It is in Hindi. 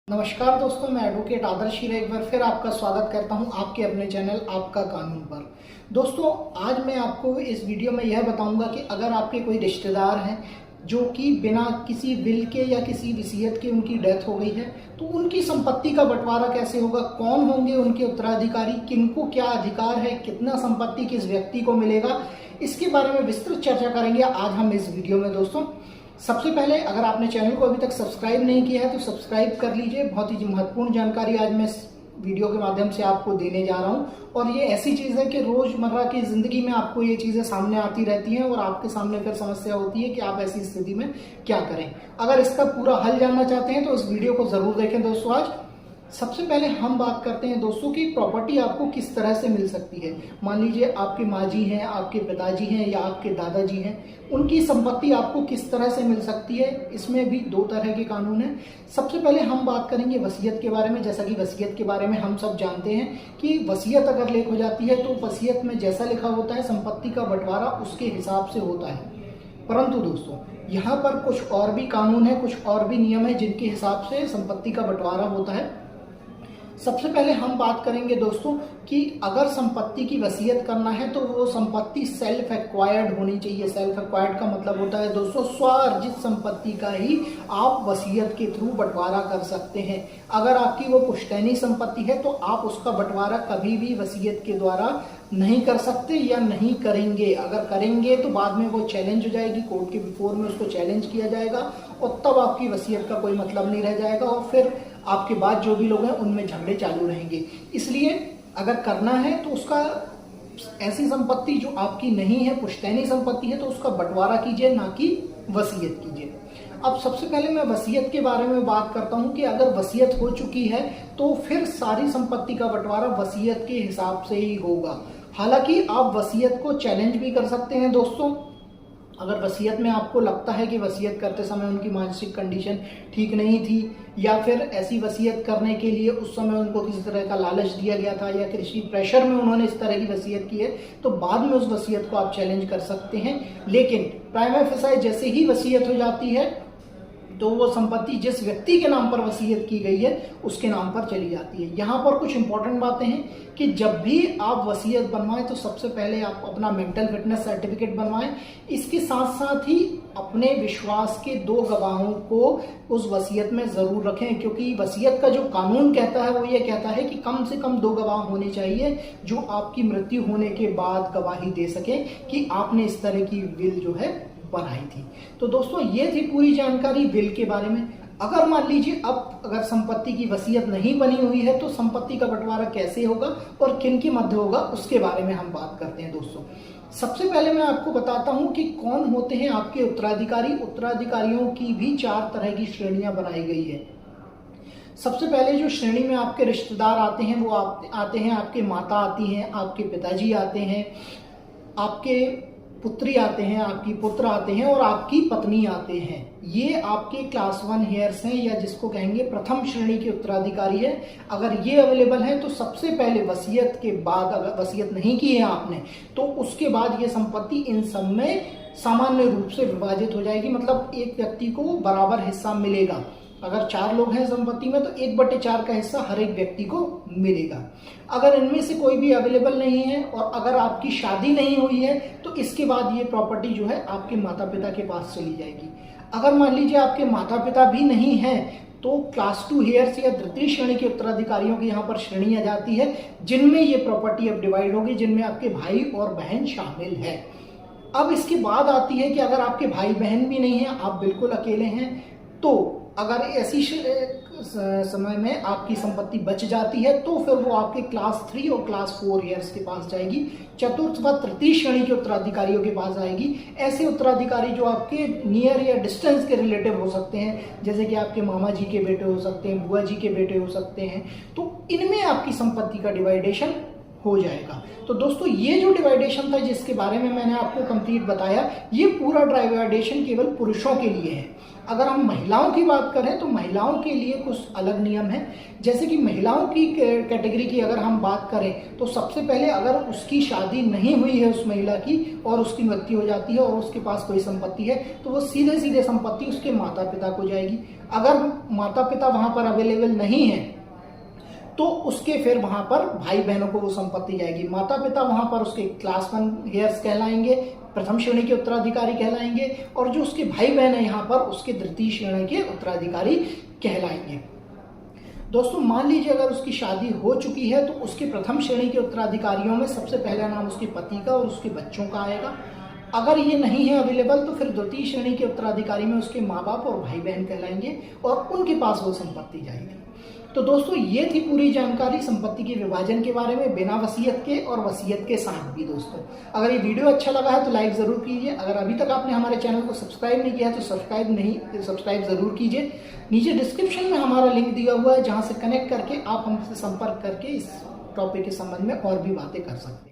नमस्कार दोस्तों, मैं एडवोकेट आदर्श हीरा एक बार फिर आपका स्वागत करता हूं आपके अपने चैनल आपका कानून पर। दोस्तों, आज मैं आपको इस वीडियो में यह बताऊंगा कि अगर आपके कोई रिश्तेदार हैं जो कि बिना किसी विल के या किसी वसीयत के उनकी डेथ हो गई है, तो उनकी संपत्ति का बंटवारा कैसे होगा, कौन होंगे उनके उत्तराधिकारी, किनको क्या अधिकार है, कितना संपत्ति किस व्यक्ति को मिलेगा, इसके बारे में विस्तृत चर्चा करेंगे आज हम इस वीडियो में। दोस्तों, सबसे पहले अगर आपने चैनल को अभी तक सब्सक्राइब नहीं किया है तो सब्सक्राइब कर लीजिए। बहुत ही महत्वपूर्ण जानकारी आज मैं इस वीडियो के माध्यम से आपको देने जा रहा हूं, और ये ऐसी चीज है कि रोजमर्रा की जिंदगी में आपको ये चीजें सामने आती रहती हैं और आपके सामने फिर समस्या होती है कि आप ऐसी स्थिति में क्या करें। अगर इसका पूरा हल जानना चाहते हैं तो इस वीडियो को जरूर देखें। दोस्तों, आज सबसे पहले हम बात करते हैं दोस्तों की प्रॉपर्टी आपको किस तरह से मिल सकती है। मान लीजिए आपके माँ जी हैं, आपके पिताजी हैं या आपके दादाजी हैं, उनकी संपत्ति आपको किस तरह से मिल सकती है। इसमें भी दो तरह के कानून हैं। सबसे पहले हम बात करेंगे वसीयत के बारे में। जैसा कि वसीयत के बारे में हम सब जानते हैं कि वसीयत अगर लिख हो जाती है तो वसीयत में जैसा लिखा होता है संपत्ति का बंटवारा उसके हिसाब से होता है। परंतु दोस्तों, यहाँ पर कुछ और भी कानून है, कुछ और भी नियम है जिनके हिसाब से संपत्ति का बंटवारा होता है। सबसे पहले हम बात करेंगे दोस्तों कि अगर संपत्ति की वसीयत करना है तो वो संपत्ति सेल्फ एक्वायर्ड होनी चाहिए। सेल्फ एक्वायर्ड का मतलब होता है दोस्तों स्वार्जित संपत्ति का ही आप वसीयत के थ्रू बंटवारा कर सकते हैं। अगर आपकी वो पुश्तैनी संपत्ति है तो आप उसका बंटवारा कभी भी वसीयत के द्वारा नहीं कर सकते या नहीं करेंगे। अगर करेंगे तो बाद में वो चैलेंज हो जाएगी, कोर्ट के बिफोर में उसको चैलेंज किया जाएगा और तब आपकी वसीयत का कोई मतलब नहीं रह जाएगा और फिर आपके बाद जो भी लोग हैं उनमें झगड़े चालू रहेंगे। इसलिए अगर करना है तो उसका ऐसी संपत्ति जो आपकी नहीं है, पुश्तैनी संपत्ति है, तो उसका बंटवारा कीजिए, ना कि वसीयत कीजिए। अब सबसे पहले मैं वसीयत के बारे में बात करता हूं कि अगर वसीयत हो चुकी है तो फिर सारी संपत्ति का बंटवारा वसीयत के हिसाब से ही होगा। हालांकि आप वसीयत को चैलेंज भी कर सकते हैं दोस्तों। अगर वसीयत में आपको लगता है कि वसीयत करते समय उनकी मानसिक कंडीशन ठीक नहीं थी या फिर ऐसी वसीयत करने के लिए उस समय उनको किसी तरह का लालच दिया गया था या किसी प्रेशर में उन्होंने इस तरह की वसीयत की है, तो बाद में उस वसीयत को आप चैलेंज कर सकते हैं। लेकिन प्राइमा फेसाई जैसे ही वसीयत हो जाती है तो वो संपत्ति जिस व्यक्ति के नाम पर वसीयत की गई है उसके नाम पर चली जाती है। यहाँ पर कुछ इंपॉर्टेंट बातें हैं कि जब भी आप वसीयत बनवाएं तो सबसे पहले आप अपना मेंटल फिटनेस सर्टिफिकेट बनवाएं। इसके साथ साथ ही अपने विश्वास के 2 गवाहों को उस वसीयत में जरूर रखें, क्योंकि वसीयत का जो कानून कहता है वो ये कहता है कि कम से कम 2 गवाह होने चाहिए जो आपकी मृत्यु होने के बाद गवाही दे सके कि आपने इस तरह की विल जो है बनाई थी। तो दोस्तों, ये थी पूरी जानकारी विल के बारे में। अगर मान लीजिए अब अगर संपत्ति की वसीयत नहीं बनी हुई है तो संपत्ति का बंटवारा कैसे होगा और किन के मध्य होगा उसके बारे में हम बात करते हैं। दोस्तों, सबसे पहले मैं आपको बताता हूं कि कौन होते हैं आपके उत्तराधिकारी। उत्तराधिकारियों की भी 4 तरह की श्रेणियां बनाई गई है। सबसे पहले जो श्रेणी में आपके रिश्तेदार आते हैं वो आते हैं आपके माता आती हैं, आपके पिताजी आते हैं, आपके पुत्री आते हैं, आपकी पुत्र आते हैं और आपकी पत्नी आते हैं। ये आपके क्लास 1 हेयर्स हैं या जिसको कहेंगे प्रथम श्रेणी के उत्तराधिकारी है। अगर ये अवेलेबल है तो सबसे पहले वसीयत के बाद, अगर वसीयत नहीं की है आपने तो उसके बाद ये संपत्ति इन सब में सामान्य रूप से विभाजित हो जाएगी। मतलब एक व्यक्ति को बराबर हिस्सा मिलेगा। अगर 4 लोग हैं संपत्ति में तो 1/4 का हिस्सा हर एक व्यक्ति को मिलेगा। अगर इनमें से कोई भी अवेलेबल नहीं है और अगर आपकी शादी नहीं हुई है तो इसके बाद ये प्रॉपर्टी जो है आपके माता पिता के पास चली जाएगी। अगर मान लीजिए आपके माता पिता भी नहीं है तो क्लास 2 हेयर्स या तृतीय श्रेणी के उत्तराधिकारियों की यहाँ पर श्रेणी आ जाती है जिनमें ये प्रॉपर्टी अब डिवाइड होगी, जिनमें आपके भाई और बहन शामिल है। अब इसके बाद आती है कि अगर आपके भाई बहन भी नहीं है, आप बिल्कुल अकेले हैं, तो अगर ऐसी समय में आपकी संपत्ति बच जाती है तो फिर वो आपके क्लास 3 और क्लास 4 ईयर्स के पास जाएगी, चतुर्थ व तृतीय श्रेणी के उत्तराधिकारियों के पास आएगी। ऐसे उत्तराधिकारी जो आपके नियर या डिस्टेंस के रिलेटिव हो सकते हैं, जैसे कि आपके मामा जी के बेटे हो सकते हैं, बुआ जी के बेटे हो सकते हैं, तो इनमें आपकी संपत्ति का डिवाइडेशन हो जाएगा। तो दोस्तों, ये जो डिवाइडेशन था जिसके बारे में मैंने आपको कंप्लीट बताया, ये पूरा डिवाइडेशन केवल पुरुषों के लिए है। अगर हम महिलाओं की बात करें तो महिलाओं के लिए कुछ अलग नियम है। जैसे कि महिलाओं की कैटेगरी की अगर हम बात करें तो सबसे पहले अगर उसकी शादी नहीं हुई है उस महिला की और उसकी मृत्यु हो जाती है और उसके पास कोई संपत्ति है तो वो सीधे सीधे संपत्ति उसके माता पिता को जाएगी। अगर माता पिता वहां पर अवेलेबल नहीं है तो उसके फिर वहां पर भाई बहनों को वो संपत्ति जाएगी। माता पिता वहां पर उसके क्लास 1 हेयर्स कहलाएंगे, प्रथम श्रेणी के उत्तराधिकारी कहलाएंगे, और जो उसके भाई बहन है यहाँ पर उसके द्वितीय श्रेणी के उत्तराधिकारी कहलाएंगे। दोस्तों मान लीजिए अगर उसकी शादी हो चुकी है तो उसके प्रथम श्रेणी के उत्तराधिकारियों में सबसे पहला नाम उसके पति का और उसके बच्चों का आएगा। अगर ये नहीं है अवेलेबल तो फिर द्वितीय श्रेणी के उत्तराधिकारी में उसके माँ बाप और भाई बहन कहलाएंगे और उनके पास वो संपत्ति जाएगी। तो दोस्तों ये थी पूरी जानकारी संपत्ति के विभाजन के बारे में, बिना वसीयत के और वसीयत के साथ भी। दोस्तों अगर ये वीडियो अच्छा लगा है तो लाइक जरूर कीजिए। अगर अभी तक आपने हमारे चैनल को सब्सक्राइब नहीं किया है तो सब्सक्राइब जरूर कीजिए। नीचे डिस्क्रिप्शन में हमारा लिंक दिया हुआ है जहां से कनेक्ट करके आप हमसे संपर्क करके इस टॉपिक के संबंध में और भी बातें कर सकते हैं।